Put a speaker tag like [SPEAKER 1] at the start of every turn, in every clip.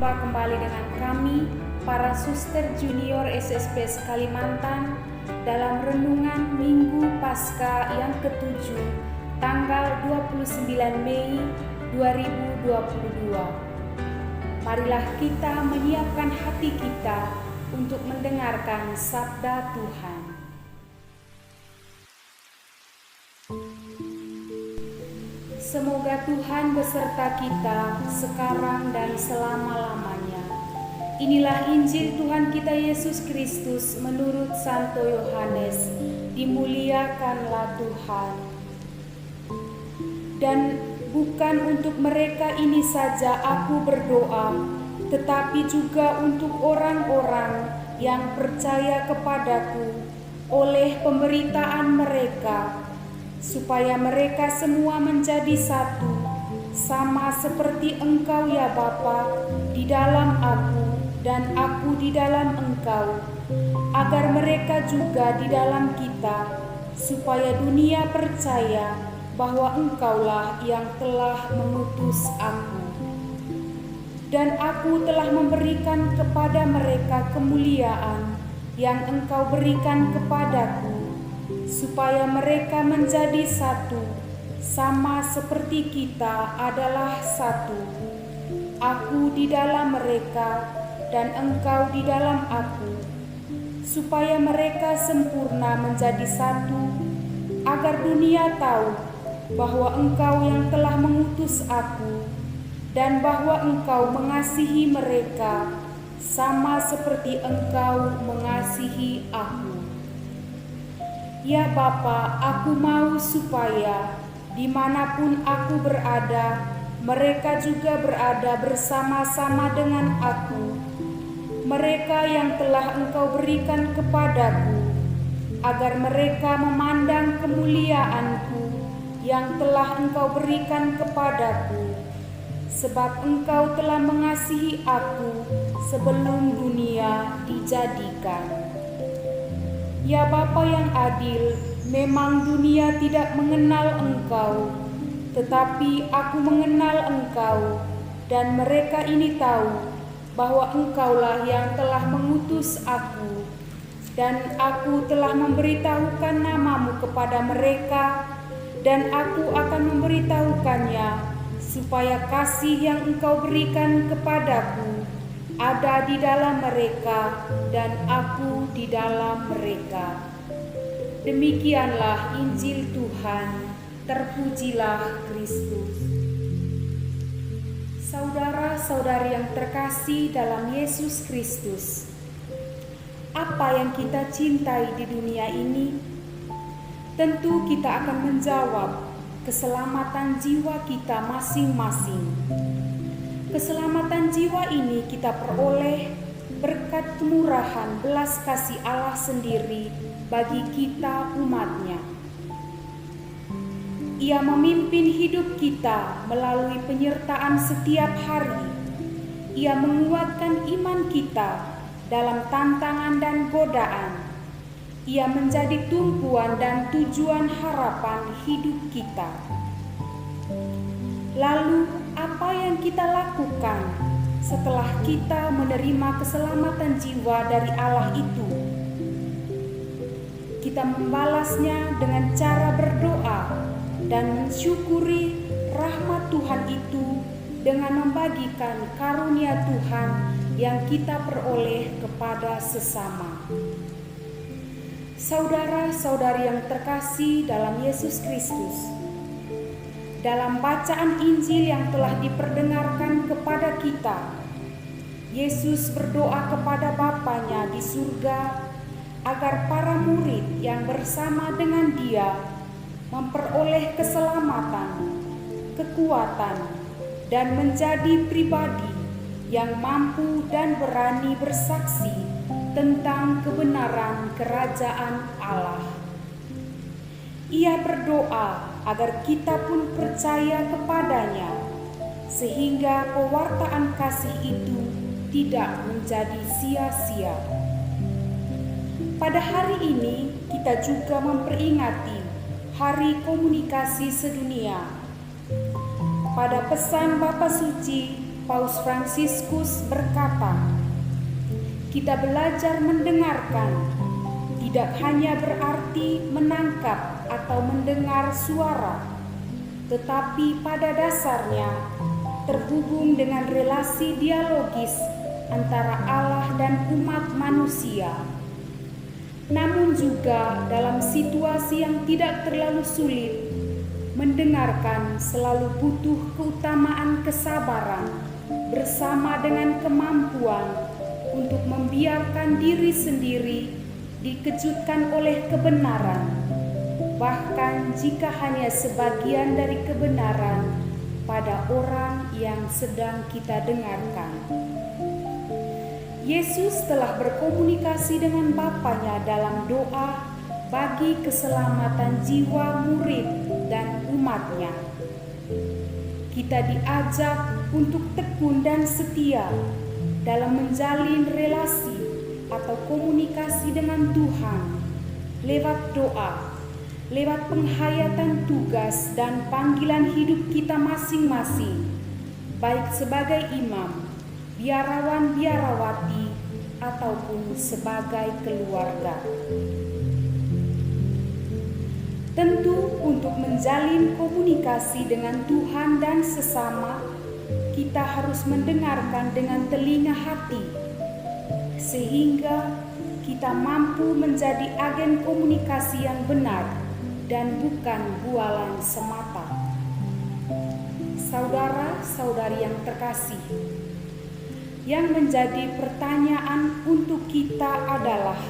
[SPEAKER 1] Berjumpa kembali dengan kami, para suster junior SSPS Kalimantan, dalam renungan Minggu Paskah yang ke-7, tanggal 29 Mei 2022. Marilah kita menyiapkan hati kita untuk mendengarkan sabda Tuhan. Semoga Tuhan beserta kita sekarang dan selama-lamanya. Inilah Injil Tuhan kita Yesus Kristus menurut Santo Yohanes. Dimuliakanlah Tuhan. Dan bukan untuk mereka ini saja aku berdoa, tetapi juga untuk orang-orang yang percaya kepadaku oleh pemberitaan mereka, supaya mereka semua menjadi satu, sama seperti Engkau ya Bapa, di dalam aku dan aku di dalam Engkau, agar mereka juga di dalam kita, supaya dunia percaya bahwa Engkaulah yang telah mengutus aku. Dan aku telah memberikan kepada mereka kemuliaan yang Engkau berikan kepadaku, supaya mereka menjadi satu, sama seperti kita adalah satu. Aku di dalam mereka dan Engkau di dalam aku, supaya mereka sempurna menjadi satu, agar dunia tahu bahwa Engkau yang telah mengutus aku, dan bahwa Engkau mengasihi mereka, sama seperti Engkau mengasihi aku. Ya Bapa, aku mau supaya dimanapun aku berada, mereka juga berada bersama-sama dengan aku. Mereka yang telah Engkau berikan kepadaku, agar mereka memandang kemuliaanku yang telah Engkau berikan kepadaku, sebab Engkau telah mengasihi aku sebelum dunia dijadikan. Ya Bapa yang adil, memang dunia tidak mengenal Engkau, tetapi aku mengenal Engkau, dan mereka ini tahu bahwa Engkaulah yang telah mengutus aku, dan aku telah memberitahukan namamu kepada mereka, dan aku akan memberitahukannya, supaya kasih yang Engkau berikan kepadaku ada di dalam mereka dan aku di dalam mereka. Demikianlah Injil Tuhan, terpujilah Kristus. Saudara-saudari yang terkasih dalam Yesus Kristus, apa yang kita cintai di dunia ini? Tentu kita akan menjawab keselamatan jiwa kita masing-masing. Keselamatan jiwa ini kita peroleh berkat kemurahan belas kasih Allah sendiri bagi kita umat-Nya. Ia memimpin hidup kita melalui penyertaan setiap hari. Ia menguatkan iman kita dalam tantangan dan godaan. Ia menjadi tumpuan dan tujuan harapan hidup kita. Lalu, apa yang kita lakukan setelah kita menerima keselamatan jiwa dari Allah itu? Kita membalasnya dengan cara berdoa dan mensyukuri rahmat Tuhan itu dengan membagikan karunia Tuhan yang kita peroleh kepada sesama. Saudara-saudari yang terkasih dalam Yesus Kristus, dalam bacaan Injil yang telah diperdengarkan kepada kita, Yesus berdoa kepada Bapa-Nya di surga agar para murid yang bersama dengan Dia memperoleh keselamatan, kekuatan, dan menjadi pribadi yang mampu dan berani bersaksi tentang kebenaran kerajaan Allah. Ia berdoa agar kita pun percaya kepadanya, sehingga pewartaan kasih itu tidak menjadi sia-sia. Pada hari ini kita juga memperingati Hari Komunikasi Sedunia. Pada pesan Bapa Suci Paus Fransiskus berkata, kita belajar mendengarkan tidak hanya berarti menangkap atau mendengar suara, tetapi pada dasarnya terhubung dengan relasi dialogis antara Allah dan umat manusia. Namun juga dalam situasi yang tidak terlalu sulit, mendengarkan selalu butuh keutamaan kesabaran bersama dengan kemampuan untuk membiarkan diri sendiri dikejutkan oleh kebenaran, bahkan jika hanya sebagian dari kebenaran pada orang yang sedang kita dengarkan. Yesus telah berkomunikasi dengan Bapanya dalam doa bagi keselamatan jiwa murid dan umatnya. Kita diajak untuk tekun dan setia dalam menjalin relasi atau komunikasi dengan Tuhan lewat doa, lewat penghayatan tugas dan panggilan hidup kita masing-masing, baik sebagai imam, biarawan-biarawati, ataupun sebagai keluarga. Tentu untuk menjalin komunikasi dengan Tuhan dan sesama, kita harus mendengarkan dengan telinga hati, sehingga kita mampu menjadi agen komunikasi yang benar dan bukan bualan semata. Saudara-saudari yang terkasih, yang menjadi pertanyaan untuk kita adalah,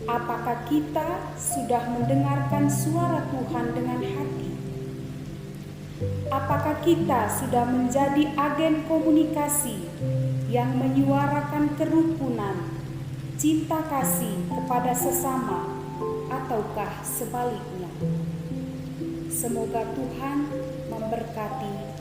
[SPEAKER 1] apakah kita sudah mendengarkan suara Tuhan dengan hati? Apakah kita sudah menjadi agen komunikasi yang menyuarakan kerukunan, cinta kasih kepada sesama, ataukah sebaliknya? Semoga Tuhan memberkati